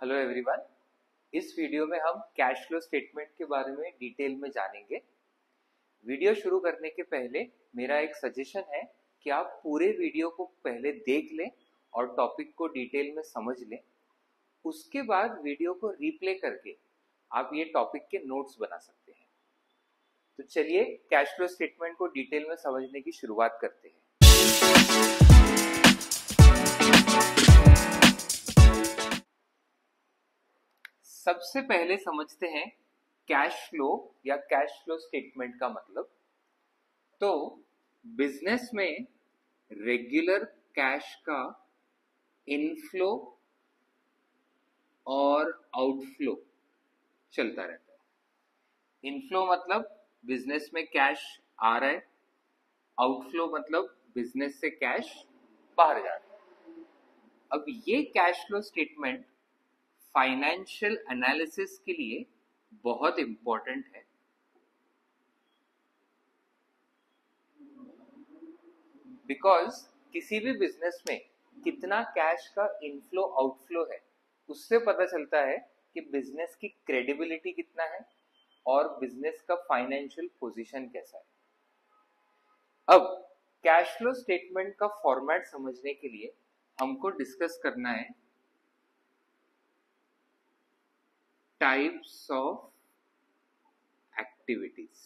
Hello everyone. इस video में हम कैश फ्लो स्टेटमेंट के बारे में डिटेल में जानेंगे। वीडियो शुरू करने के पहले मेरा एक सजेशन है कि आप पूरे वीडियो को पहले देख लें और टॉपिक को डिटेल में समझ लें। उसके बाद वीडियो को रिप्ले करके आप ये टॉपिक के नोट्स बना सकते हैं। तो चलिए कैश फ्लो स्टेटमेंट को डिटेल में समझने की शुरुआत करते हैं। सबसे पहले समझते हैं कैश फ्लो या कैश फ्लो स्टेटमेंट का मतलब। तो बिजनेस में रेगुलर कैश का इनफ्लो और आउटफ्लो चलता रहता है। इनफ्लो मतलब बिजनेस में कैश आ रहा है, आउटफ्लो मतलब बिजनेस से कैश बाहर जा रहा है। अब ये cash flow statement financial analysis के लिए बहुत इंपॉर्टेंट है। बिकॉज किसी भी बिजनेस में कितना कैश का इनफ्लो आउटफ्लो है उससे पता चलता है कि बिजनेस की क्रेडिबिलिटी कितना है और बिजनेस का फाइनेंशियल पोजीशन कैसा है। अब कैश फ्लो स्टेटमेंट का फॉर्मेट समझने के लिए हमको डिस्कस करना है types of activities.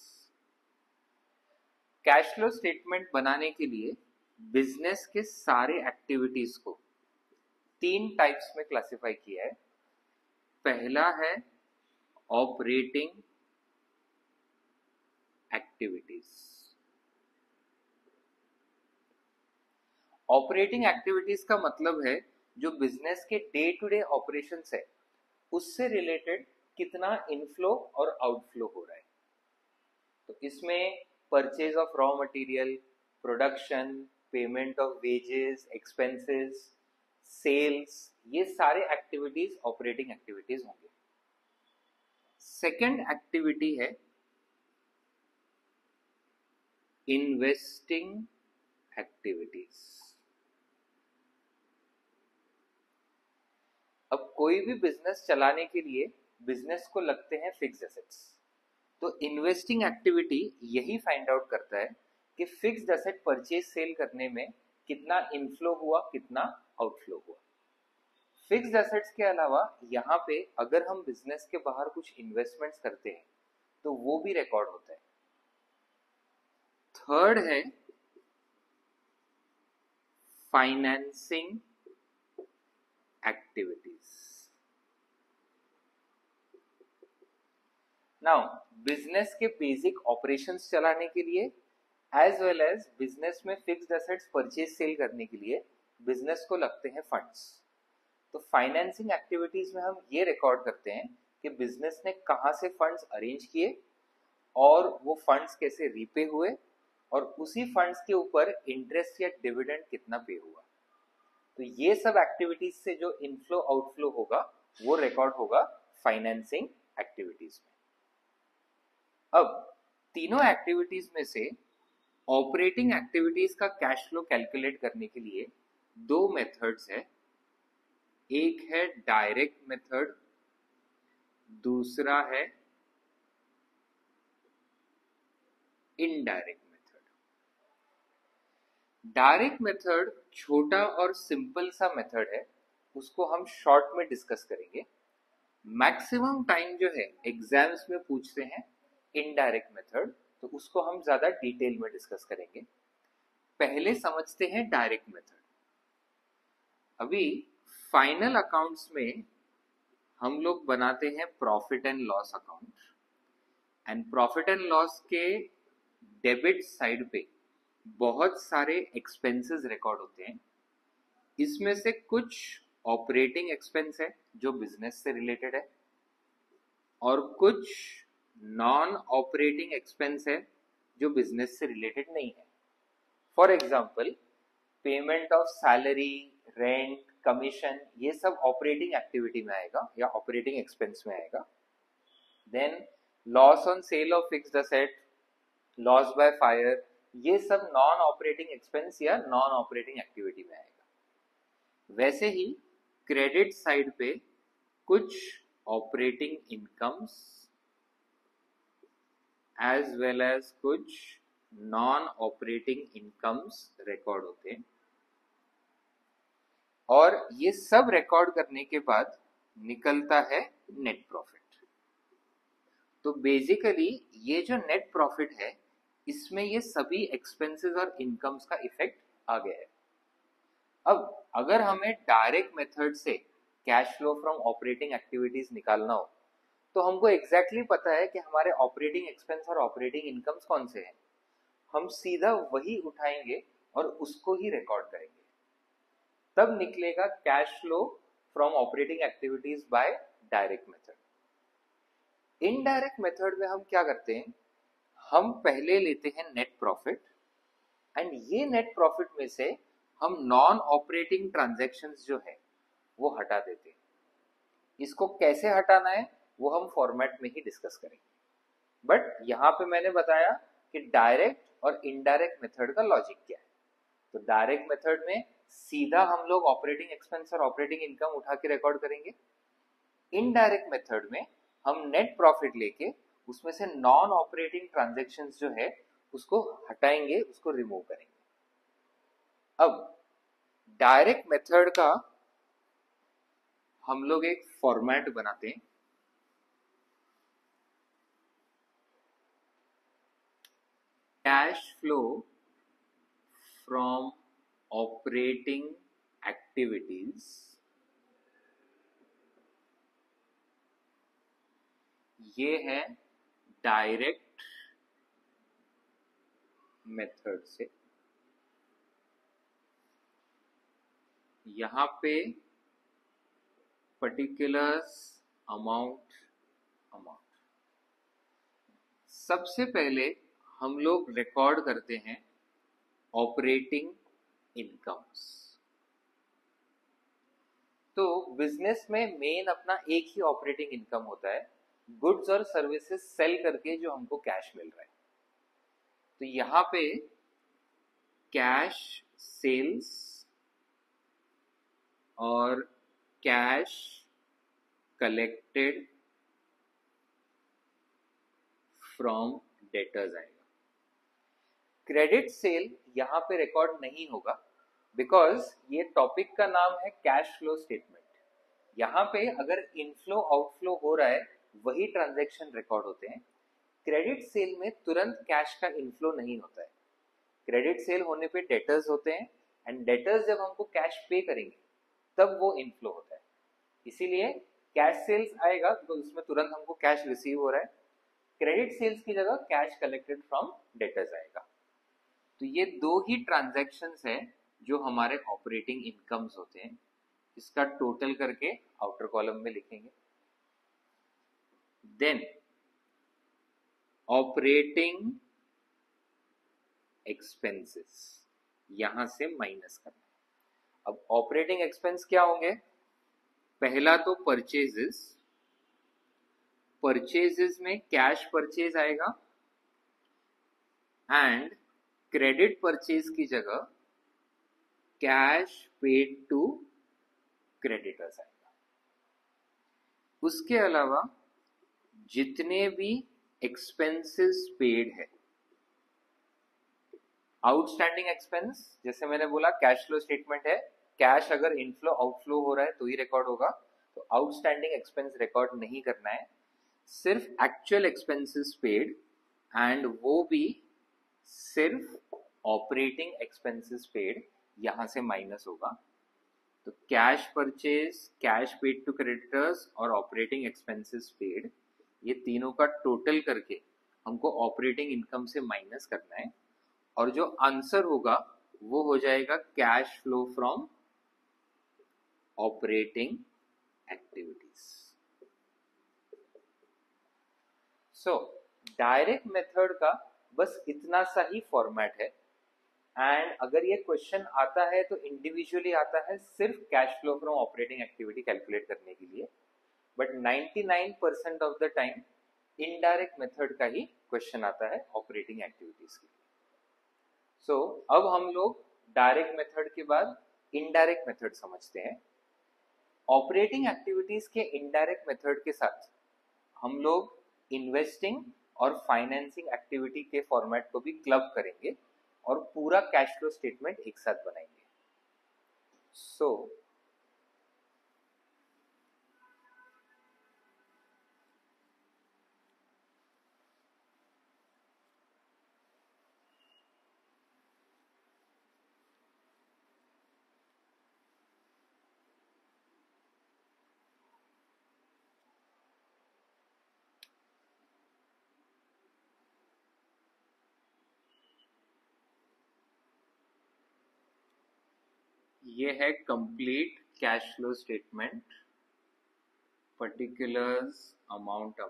Cash flow statement बनाने के लिए बिजनेस के सारे एक्टिविटीज को 3 टाइप्स में क्लासिफाई किया है। पहला है ऑपरेटिंग एक्टिविटीज। ऑपरेटिंग एक्टिविटीज का मतलब है जो बिजनेस के डे टू डे ऑपरेशंस है उससे रिलेटेड कितना इनफ्लो और आउटफ्लो हो रहा है। तो इसमें purchase of raw material, production, payment of wages, expenses, sales, ये सारे एक्टिविटीज ऑपरेटिंग एक्टिविटीज होंगे। सेकंड एक्टिविटी है इन्वेस्टिंग एक्टिविटीज। अब कोई भी बिजनेस चलाने के लिए बिजनेस को लगते हैं फिक्स्ड एसेट्स। तो इन्वेस्टिंग एक्टिविटी यही फाइंड आउट करता है कि फिक्स्ड एसेट परचेज सेल करने में कितना इनफ्लो हुआ, कितना आउटफ्लो हुआ। फिक्स्ड एसेट्स के अलावा यहाँ पे अगर हम बिजनेस के बाहर कुछ इन्वेस्टमेंट्स करते हैं तो वो भी रिकॉर्ड होता है। थर्ड है फाइनेंसिंग एक्टिविटीज। नाउ बिजनेस के बेसिक ऑपरेशंस चलाने के लिए एज वेल एज बिजनेस में फिक्स्ड एसेट्स परचेज सेल करने के लिए बिजनेस को लगते हैं फंड्स। तो फाइनेंसिंग एक्टिविटीज में हम ये रिकॉर्ड करते हैं कि बिजनेस ने कहां से फंड्स अरेंज किए और वो फंड्स कैसे रीपे हुए और उसी फंड्स के ऊपर इंटरेस्ट या डिविडेंड कितना पे हुआ। तो ये सब एक्टिविटीज से जो इनफ्लो आउटफ्लो होगा वो रिकॉर्ड होगा फाइनेंसिंग एक्टिविटीज में। अब तीनों एक्टिविटीज में से ऑपरेटिंग एक्टिविटीज का कैश फ्लो कैलकुलेट करने के लिए 2 मेथड्स है। एक है डायरेक्ट मेथड, दूसरा है इनडायरेक्ट मेथड। डायरेक्ट मेथड छोटा और सिंपल सा मेथड है, उसको हम शॉर्ट में डिस्कस करेंगे। मैक्सिमम टाइम जो है एग्जाम्स में पूछते हैं इनडायरेक्ट मेथड, तो उसको हम ज्यादा डिटेल में डिस्कस करेंगे। पहले समझते हैं डायरेक्ट मेथड। अभी फाइनल अकाउंट्स में हम लोग बनाते हैं profit and loss account, and profit and loss के डेबिट साइड पे बहुत सारे एक्सपेंसेस रिकॉर्ड होते हैं। इसमें से कुछ ऑपरेटिंग एक्सपेंस है जो बिजनेस से रिलेटेड है और कुछ नॉन ऑपरेटिंग एक्सपेंस है जो बिजनेस से रिलेटेड नहीं है। For example payment of salary, rent, commission, ये सब ऑपरेटिंग एक्टिविटी में आएगा या ऑपरेटिंग एक्सपेंस में आएगा। Then loss on sale of fixed asset, loss by fire, ये सब नॉन ऑपरेटिंग एक्सपेंस या नॉन ऑपरेटिंग एक्टिविटी में आएगा। वैसे ही क्रेडिट साइड पे कुछ operating incomes as well as कुछ नॉन ऑपरेटिंग इनकम्स रिकॉर्ड होते हैं, और ये सब रिकॉर्ड करने के बाद निकलता है नेट प्रॉफिट। तो बेसिकली ये जो नेट प्रॉफिट है, इसमें ये सभी एक्सपेंसेस और इनकम्स का इफेक्ट आ गया है। अब अगर हमें डायरेक्ट मेथड से cash flow from operating activities निकालना हो, तो हमको एग्जैक्टली पता है कि हमारे ऑपरेटिंग एक्सपेंस और ऑपरेटिंग इनकम्स कौन से हैं। हम सीधा वही उठाएंगे और उसको ही रिकॉर्ड करेंगे, तब निकलेगा cash flow from operating activities by direct method. Indirect method में हम क्या करते हैं, हम पहले लेते हैं नेट प्रॉफिट, एंड ये नेट प्रॉफिट में से हम नॉन ऑपरेटिंग ट्रांजैक्शंस जो है वो हटा देते हैं। इसको कैसे हटाना है वो हम फॉर्मेट में ही डिस्कस करेंगे, बट यहाँ पे मैंने बताया कि डायरेक्ट और इनडायरेक्ट मेथड का लॉजिक क्या है। तो डायरेक्ट मेथड में सीधा हम लोग ऑपरेटिंग एक्सपेंस और ऑपरेटिंग इनकम उठा के रिकॉर्ड करेंगे। इनडायरेक्ट मेथड में हम नेट प्रॉफिट लेके उसमें से नॉन ऑपरेटिंग ट्रांजैक्शंस जो है उसको हटाएंगे, उसको रिमूव करेंगे। अब डायरेक्ट मेथड का हम लोग एक फॉर्मेट बनाते हैं। Cash flow from operating activities, ये है डायरेक्ट मेथड से। यहाँ पे पर्टिकुलर्स अमाउंट सबसे पहले हम लोग रिकॉर्ड करते हैं ऑपरेटिंग इनकम्स। तो बिजनेस में मेन अपना एक ही ऑपरेटिंग इनकम होता है, गुड्स और सर्विसेज सेल करके जो हमको कैश मिल रहा है। तो यहाँ पे कैश सेल्स और कैश कलेक्टेड फ्रॉम डेटर्स आएगा। क्रेडिट सेल यहाँ पे रिकॉर्ड नहीं होगा, बिकॉज ये टॉपिक का नाम है कैश फ्लो स्टेटमेंट। यहाँ पे अगर इनफ्लो आउटफ्लो हो रहा है वही ट्रांजैक्शन रिकॉर्ड होते हैं। क्रेडिट सेल में तुरंत कैश का इनफ्लो नहीं होता है। क्रेडिट सेल होने पे डेटर्स होते हैं, एंड डेटर्स जब हमको कैश पे करेंगे तब वो इनफ्लो होता है। इसीलिए कैश सेल्स आएगा तो उसमें तुरंत हमको कैश रिसीव हो रहा है। क्रेडिट सेल्स की जगह कैश कलेक्टेड फ्रॉम डेटर्स आएगा। तो ये दो ही ट्रांजैक्शंस है जो हमारे ऑपरेटिंग इनकम्स होते हैं। इसका टोटल करके आउटर कॉलम में लिखेंगे। देन ऑपरेटिंग एक्सपेंसेस यहां से माइनस करना है। अब ऑपरेटिंग एक्सपेंस क्या होंगे, पहला तो परचेजेस। परचेजेस में कैश परचेज आएगा, एंड क्रेडिट परचेज की जगह कैश पेड टू क्रेडिटर्स आएगा। उसके अलावा जितने भी एक्सपेंसेस पेड है, आउटस्टैंडिंग एक्सपेंस, जैसे मैंने बोला कैश फ्लो स्टेटमेंट है, कैश अगर इनफ्लो आउटफ्लो हो रहा है तो ही रिकॉर्ड होगा। तो आउटस्टैंडिंग एक्सपेंस रिकॉर्ड नहीं करना है, सिर्फ एक्चुअल एक्सपेंसेस पेड, एंड वो भी सिर्फ ऑपरेटिंग एक्सपेंसेस पेड यहां से माइनस होगा। तो cash purchase, cash paid to creditors और ऑपरेटिंग एक्सपेंसेस पेड, ये तीनों का टोटल करके हमको ऑपरेटिंग इनकम से माइनस करना है, और जो आंसर होगा वो हो जाएगा cash flow from operating activities. So direct method का बस इतना सा ही फॉर्मेट है, एंड अगर ये क्वेश्चन आता है तो इंडिविजुअली आता है सिर्फ cash flow from operating activity calculate करने के लिए, but 99% of the time indirect method का ही क्वेश्चन आता है ऑपरेटिंग एक्टिविटीज के लिए। सो अब हम लोग डायरेक्ट मेथड के बाद इनडायरेक्ट मेथड समझते हैं। ऑपरेटिंग एक्टिविटीज के इनडायरेक्ट मेथड के साथ हम लोग इन्वेस्टिंग और फाइनेंसिंग एक्टिविटी के फॉर्मेट को भी क्लब करेंगे और पूरा कैश फ्लो स्टेटमेंट एक साथ बनाएंगे. सो ये है complete cash flow statement, particulars, amount.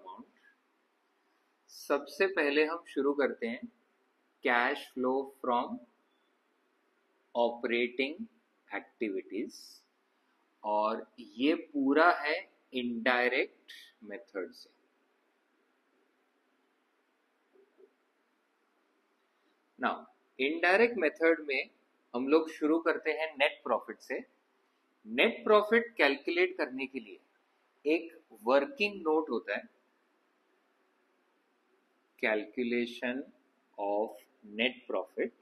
सबसे पहले हम शुरू करते हैं cash flow from operating activities, और ये पूरा है इनडायरेक्ट मेथड से. नाउ इनडायरेक्ट मेथड में हम लोग शुरू करते हैं नेट प्रॉफिट से. नेट प्रॉफिट कैलकुलेट करने के लिए एक वर्किंग नोट होता है, कैलकुलेशन ऑफ नेट प्रॉफिट.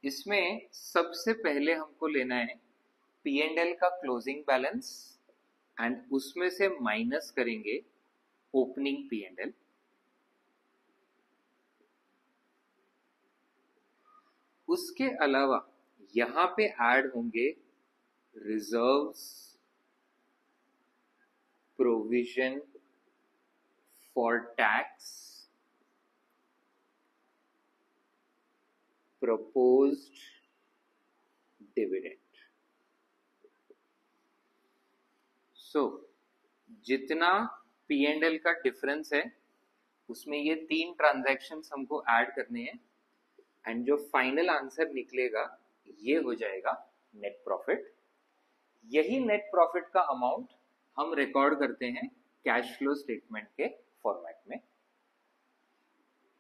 इसमें सबसे पहले हमको लेना है P&L का क्लोजिंग बैलेंस एंड उसमें से माइनस करेंगे ओपनिंग P&L. उसके अलावा यहां पे ऐड होंगे reserves, provision for tax, proposed dividend. So जितना P&L का डिफरेंस है उसमें ये 3 ट्रांजैक्शंस हमको ऐड करने हैं एंड जो फाइनल आंसर निकलेगा ये हो जाएगा नेट प्रॉफिट. यही नेट प्रॉफिट का अमाउंट हम रिकॉर्ड करते हैं कैश फ्लो स्टेटमेंट के फॉर्मेट में.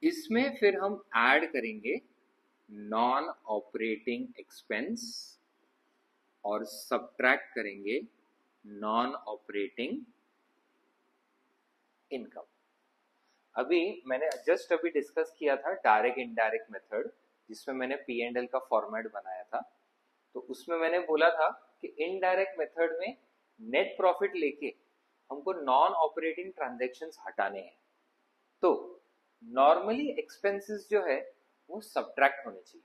इसमें फिर हम ऐड करेंगे नॉन ऑपरेटिंग एक्सपेंस और सब्ट्रैक्ट करेंगे नॉन ऑपरेटिंग इनकम. अभी मैंने जस्ट अभी डिस्कस किया था डायरेक्ट इनडायरेक्ट मेथड, जिसमें मैंने P&L का फॉर्मेट बनाया था. तो उसमें मैंने बोला था कि इनडायरेक्ट मेथड में नेट प्रॉफिट लेके हमको नॉन ऑपरेटिंग ट्रांजैक्शंस हटाने हैं. तो नॉर्मली एक्सपेंसेस जो है वो सब्ट्रैक्ट होने चाहिए.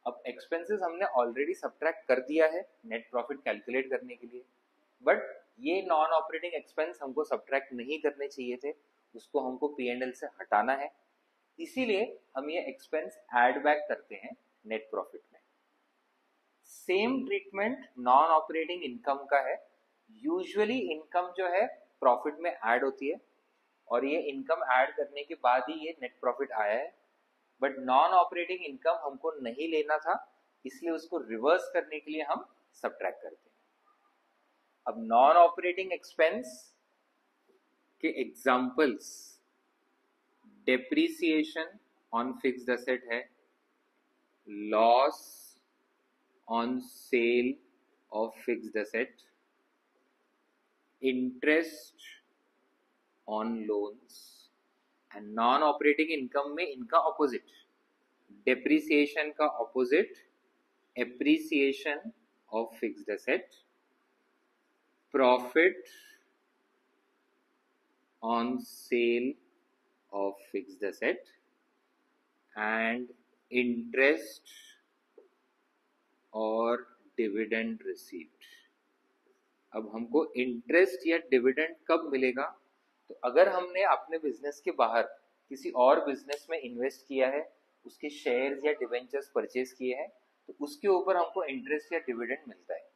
अब एक्सपेंसेस हमने ऑलरेडी सब्ट्रैक्ट कर दिया है नेट प्रॉफिट कैलकुलेट करने के लिए, बट ये नॉन ऑपरेटिंग एक्सपेंस हमको सब्ट्रैक्ट नहीं करने चाहिए थे, उसको हमको P&L से हटाना है. इसीलिए हम ये एक्सपेंस ऐड बैक करते हैं नेट प्रॉफिट में. Same treatment non operating income का है. यूजुअली इनकम जो है प्रॉफिट में ऐड होती है और ये इनकम ऐड करने के बाद ही ये नेट प्रॉफिट आया है, बट नॉन ऑपरेटिंग इनकम हमको नहीं लेना था, इसलिए उसको रिवर्स करने के लिए हम सब्ट्रैक्ट करते हैं. अब नॉन ऑपरेटिंग एक्सपेंस के examples depreciation on fixed asset है, loss on sale of fixed asset, interest on loans. And non operating income में इनका ऑपोजिट, डेप्रिसिएशन का opposite appreciation of fixed asset, profit on sale of fixed asset and interest और dividend received. अब हमको interest या dividend कब मिलेगा? तो अगर हमने अपने बिजनेस के बाहर किसी और बिजनेस में इन्वेस्ट किया है, उसके शेयर्स या डिवेंचर्स परचेज किए हैं, तो उसके ऊपर हमको इंटरेस्ट या डिविडेंड मिलता है.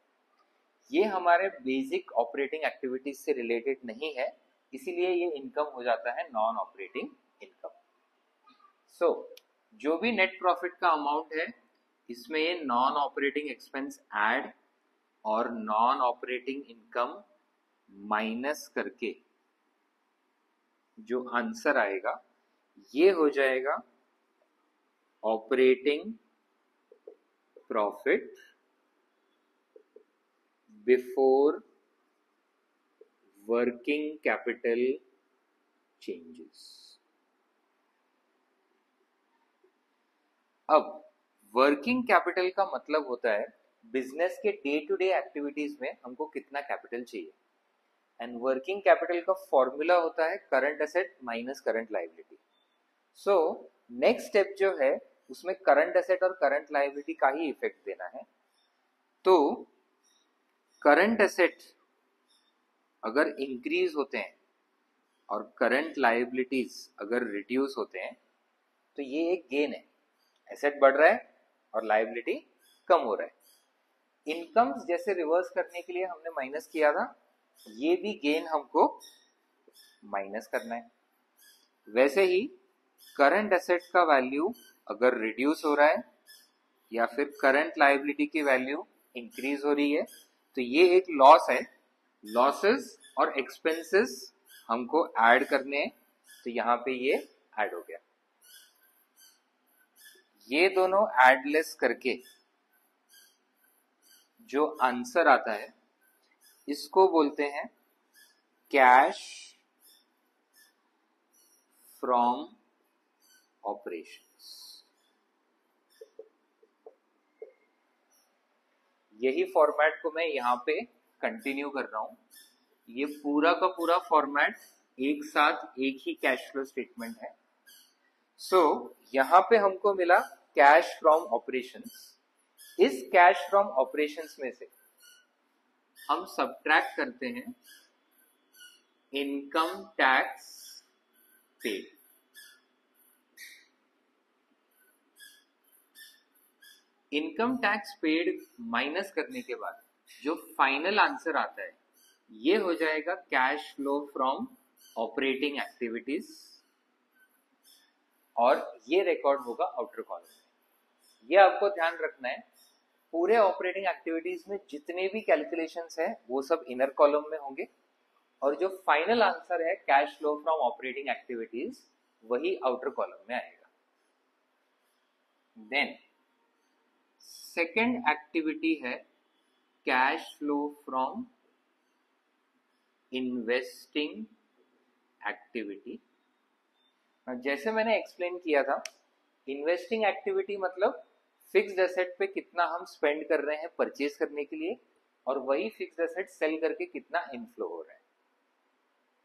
ये हमारे बेसिक ऑपरेटिंग एक्टिविटीज से रिलेटेड नहीं है, इसीलिए ये इनकम हो जाता है नॉन ऑपरेटिंग इनकम. सो जो भी नेट प्रॉफिट का अमाउंट है इसमें ये नॉन ऑपरेटिंग एक्सपेंस ऐड और नॉन ऑपरेटिंग इनकम माइनस करके जो आंसर आएगा ये हो जाएगा operating profit before working capital changes. अब वर्किंग कैपिटल का मतलब होता है बिजनेस के डे टू डे एक्टिविटीज में हमको कितना कैपिटल चाहिए, एंड वर्किंग कैपिटल का फॉर्मूला होता है current asset minus current liability. So next step जो है उसमें करंट एसेट और करंट लायबिलिटी का ही इफेक्ट देना है। तो करंट एसेट अगर इंक्रीज होते हैं और करंट लायबिलिटीज अगर रिड्यूस होते हैं तो ये एक गेन है, एसेट बढ़ रहा है और लायबिलिटी कम हो रहा है। इनकम्स जैसे रिवर्स करने के लिए हमने माइनस किया था, ये भी गेन हमको माइनस करना है। वैसे ही करंट एसेट का वैल्यू अगर रिड्यूस हो रहा है या फिर करंट लायबिलिटी की वैल्यू इंक्रीज हो रही है तो ये एक लॉस है। लॉसेस और एक्सपेंसेस हमको ऐड करने हैं, तो यहां पे ये ऐड हो गया। ये दोनों एडलेस करके जो आंसर आता है इसको बोलते हैं कैश फ्रॉम ऑपरेशंस। यही फॉर्मेट को मैं यहां पे कंटिन्यू कर रहा हूं। ये पूरा का पूरा फॉर्मेट एक साथ एक ही कैश फ्लो स्टेटमेंट है। सो यहां पे हमको मिला कैश फ्रॉम ऑपरेशंस। इस कैश फ्रॉम ऑपरेशंस में से हम सब्ट्रैक्ट करते हैं income tax paid. Income tax paid minus करने के बाद जो फाइनल आंसर आता है ये हो जाएगा cash flow from operating activities, और ये रिकॉर्ड होगा आउटर कॉलम में। ये आपको ध्यान रखना है, पूरे ऑपरेटिंग एक्टिविटीज में जितने भी कैलकुलेशंस है वो सब इनर कॉलम में होंगे, और जो फाइनल आंसर है cash flow from operating activities वही आउटर कॉलम में आएगा। देन सेकेंड एक्टिविटी है cash flow from investing activity. जैसे मैंने एक्सप्लेन किया था, इन्वेस्टिंग एक्टिविटी मतलब फिक्स्ड एसेट पे कितना हम स्पेंड कर रहे हैं परचेज करने के लिए, और वही फिक्स्ड एसेट सेल करके कितना इनफ्लो हो रहा है।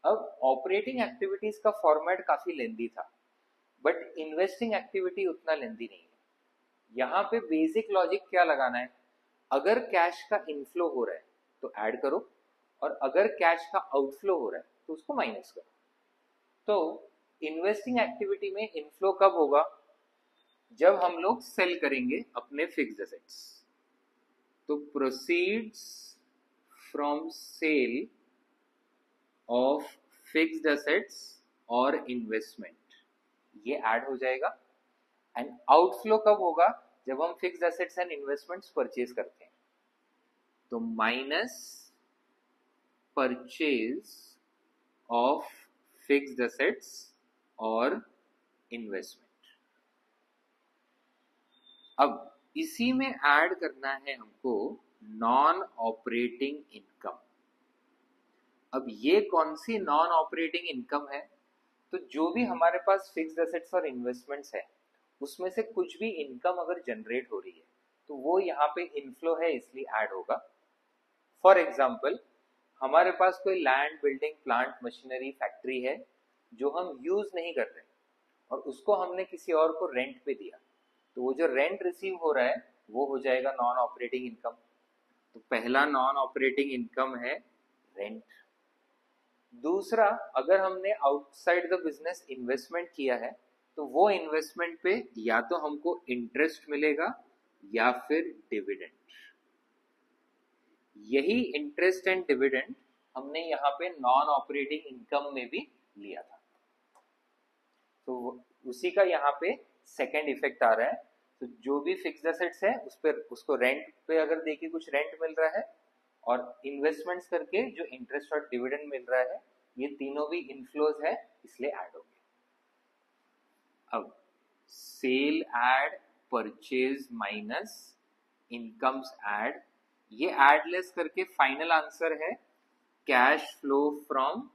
अब ऑपरेटिंग एक्टिविटीज का फॉर्मेट काफी लेंदी था, बट इन्वेस्टिंग एक्टिविटी उतना लेंदी नहीं है। यहाँ पे बेसिक लॉजिक क्या लगाना है, अगर कैश का इनफ्लो हो रहा है तो ऐड करो, और अगर कैश का आउटफ्लो हो रहा है तो उसको माइनस करो। तो इन्वेस्टिंग एक्टिविटी में इनफ्लो कब होगा, जब हम लोग सेल करेंगे अपने फिक्स्ड एसेट्स। तो proceeds from sale of fixed assets और इन्वेस्टमेंट ये ऐड हो जाएगा। एंड आउटफ्लो कब होगा, जब हम fixed assets and investments purchase करते हैं। तो minus purchase of fixed assets और इन्वेस्टमेंट। अब इसी में ऐड करना है हमको नॉन ऑपरेटिंग इनकम। अब ये कौन सी नॉन ऑपरेटिंग इनकम है, तो जो भी हमारे पास फिक्स्ड एसेट्स और इन्वेस्टमेंट्स है उसमें से कुछ भी इनकम अगर जनरेट हो रही है तो वो यहाँ पे इनफ्लो है इसलिए ऐड होगा। फॉर एग्जाम्पल, हमारे पास कोई land, building, plant, machinery, factory है जो हम यूज नहीं कर रहे और उसको हमने किसी और को रेंट पे दिया, तो वो जो रेंट रिसीव हो रहा है वो हो जाएगा नॉन ऑपरेटिंग इनकम। तो पहला नॉन ऑपरेटिंग इनकम है रेंट। दूसरा, अगर हमने आउटसाइड द बिजनेस इन्वेस्टमेंट किया है तो वो इन्वेस्टमेंट पे या तो हमको इंटरेस्ट मिलेगा या फिर डिविडेंड। यही इंटरेस्ट एंड डिविडेंड हमने यहाँ पे नॉन ऑपरेटिंग इनकम में भी लिया था, तो उसी का यहाँ पे सेकेंड इफेक्ट आ रहा है। तो जो भी फिक्स्ड एसेट्स है उस पर उसको रेंट पे अगर देखिए कुछ रेंट मिल रहा है, और इन्वेस्टमेंट्स करके जो इंटरेस्ट और डिविडेंड मिल रहा है, ये तीनों भी इनफ्लोज है इसलिए ऐड हो गए। अब sale add purchase minus incomes add, ये ऐड लेस करके फाइनल आंसर है cash flow from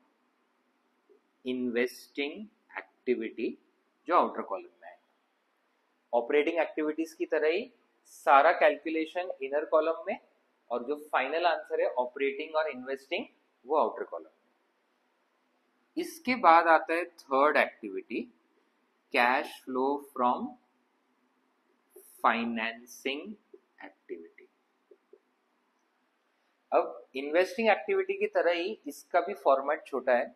investing activity, जो आउटर कॉलम में है। ऑपरेटिंग एक्टिविटीज की तरह ही सारा कैलकुलेशन इनर कॉलम में, और जो फाइनल आंसर है ऑपरेटिंग और इन्वेस्टिंग वो आउटर कॉलम में। इसके बाद आता है third activity, cash flow from financing activity. अब इन्वेस्टिंग एक्टिविटी की तरह ही इसका भी फॉर्मेट छोटा है,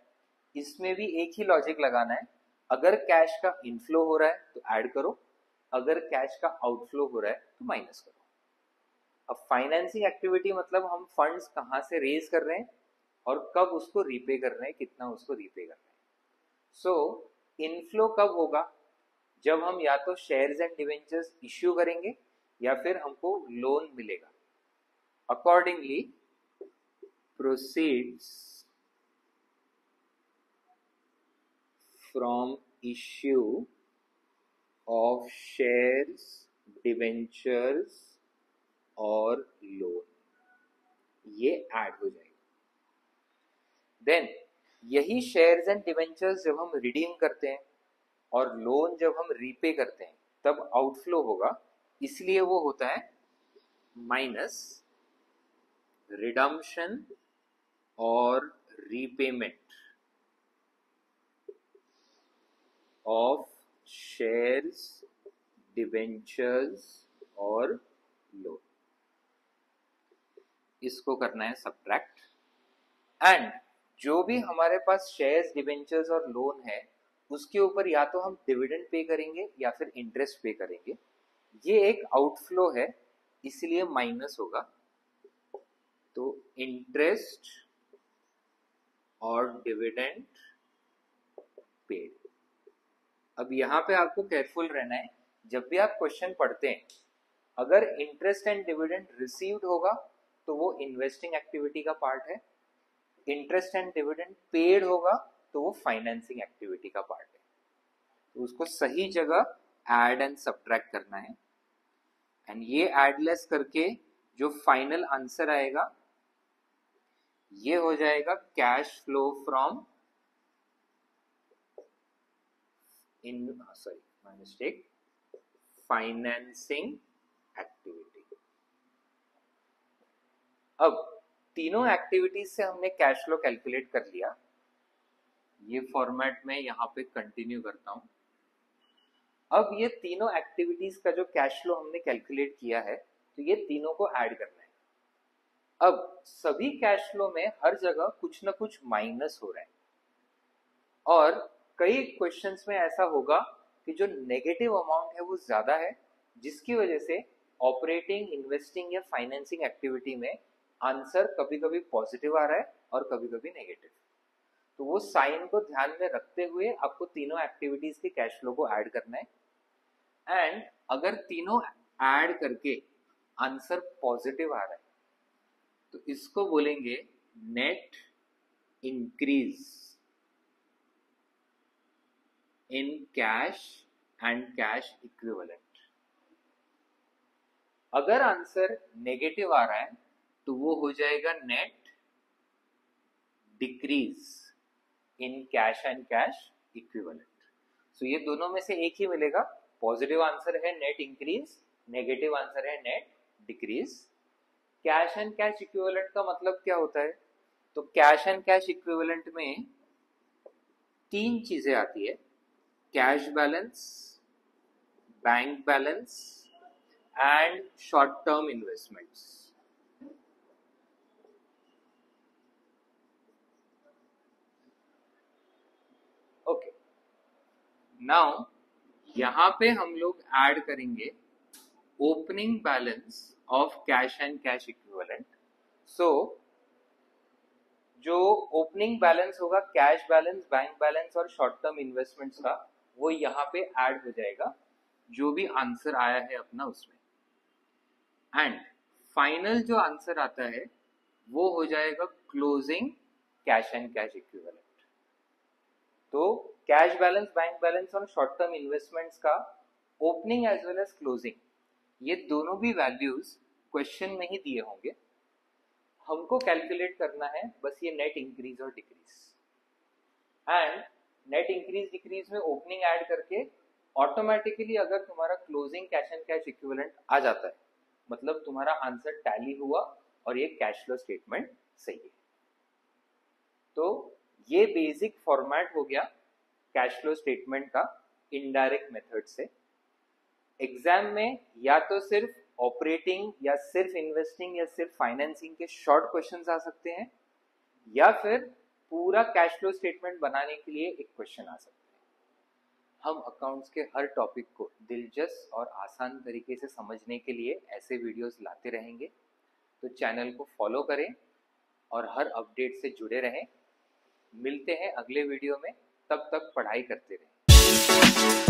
इसमें भी एक ही लॉजिक लगाना है। अगर कैश का इनफ्लो हो रहा है तो ऐड करो, अगर कैश का आउटफ्लो हो रहा है तो माइनस करो। अब फाइनेंसिंग एक्टिविटी मतलब हम फंड्स कहाँ से रेज कर रहे हैं और कब उसको रीपे कर रहे हैं, कितना उसको रीपे कर रहे हैं। सो इनफ्लो कब होगा, जब हम या तो शेयर्स एंड डिवेंचर्स इश्यू करेंगे या फिर हमको लोन मिलेगा। Accordingly proceeds from issue of shares, debentures और लोन, ये ऐड हो जाएगा। देन यही शेयर्स एंड डिवेंचर्स जब हम रिडीम करते हैं और लोन जब हम रीपे करते हैं तब आउटफ्लो होगा, इसलिए वो होता है माइनस रिडम्पशन और रीपेमेंट ऑफ शेयर्स, डिवेंचर्स और लोन। इसको करना है सब्ट्रैक्ट, एंड जो भी हमारे पास शेयर्स, डिवेंचर्स और लोन है उसके ऊपर या तो हम डिविडेंड पे करेंगे या फिर इंटरेस्ट पे करेंगे। ये एक आउटफ्लो है इसलिए माइनस होगा, तो इंटरेस्ट और डिविडेंड पेड। अब यहाँ पे आपको केयरफुल रहना है, जब भी आप क्वेश्चन पढ़ते हैं अगर इंटरेस्ट एंड डिविडेंड रिसीव्ड होगा तो वो इन्वेस्टिंग एक्टिविटी का पार्ट है, इंटरेस्ट एंड डिविडेंड पेड होगा तो वो फाइनेंसिंग एक्टिविटी का पार्ट है। तो उसको सही जगह ऐड एंड सब्ट्रैक्ट करना है, एंड ये एडलेस करके जो फाइनल आंसर आएगा ये हो जाएगा cash flow from financing activity. अब तीनों एक्टिविटीज से हमने कैश फ्लो कैलकुलेट कर लिया, ये फॉर्मेट में यहाँ पे कंटिन्यू करता हूं। अब ये तीनों एक्टिविटीज का जो कैश फ्लो हमने कैलकुलेट किया है तो ये तीनों को ऐड करना है। अब सभी कैश फ्लो में हर जगह कुछ ना कुछ माइनस हो रहा है, और कई क्वेश्चंस में ऐसा होगा कि जो नेगेटिव अमाउंट है वो ज्यादा है, जिसकी वजह से ऑपरेटिंग, इन्वेस्टिंग या फाइनेंसिंग एक्टिविटी में आंसर कभी कभी पॉजिटिव आ रहा है और कभी कभी नेगेटिव। तो वो साइन को ध्यान में रखते हुए आपको तीनों एक्टिविटीज के कैश फ्लो को ऐड करना है, एंड अगर तीनों ऐड करके आंसर पॉजिटिव आ रहा है तो इसको बोलेंगे net increase in cash and cash equivalent. अगर आंसर नेगेटिव आ रहा है तो वो हो जाएगा net decrease in cash and cash equivalent. So ये दोनों में से एक ही मिलेगा, पॉजिटिव आंसर है नेट इंक्रीज, नेगेटिव आंसर है net decrease. Cash and cash equivalent का मतलब क्या होता है, तो कैश एंड कैश इक्विवेलेंट में तीन चीजें आती है, cash balance, bank balance and short term investments. Okay, now यहां पे हम लोग ऐड करेंगे opening balance of cash and cash equivalent. So जो ओपनिंग बैलेंस होगा कैश बैलेंस, बैंक बैलेंस और शॉर्ट टर्म इन्वेस्टमेंट्स का, वो यहाँ पे ऐड हो जाएगा जो भी आंसर आया है अपना उसमें, एंड फाइनल जो आंसर आता है वो हो जाएगा closing cash and cash equivalent. तो कैश बैलेंस, बैंक बैलेंस और शॉर्ट टर्म इन्वेस्टमेंट्स का opening as well as closing, ये दोनों भी वैल्यूज क्वेश्चन में ही दिए होंगे। हमको कैलकुलेट करना है बस ये नेट इंक्रीज और decrease, and net increase decrease में ओपनिंग ऐड करके ऑटोमेटिकली अगर तुम्हारा closing cash and cash equivalent आ जाता है, मतलब तुम्हारा आंसर टैली हुआ और ये कैश फ्लो स्टेटमेंट सही है। तो ये बेसिक फॉर्मेट हो गया कैश फ्लो स्टेटमेंट का इनडायरेक्ट मेथड से। एग्जाम में या तो सिर्फ ऑपरेटिंग या सिर्फ इन्वेस्टिंग या सिर्फ फाइनेंसिंग के शॉर्ट क्वेश्चंस आ सकते हैं, या फिर पूरा कैश फ्लो स्टेटमेंट बनाने के लिए एक क्वेश्चन आ सकता है। हम अकाउंट्स के हर टॉपिक को दिलचस्प और आसान तरीके से समझने के लिए ऐसे वीडियोस लाते रहेंगे, तो चैनल को फॉलो करें और हर अपडेट से जुड़े रहें। मिलते हैं अगले वीडियो में, तब तक पढ़ाई करते रहें।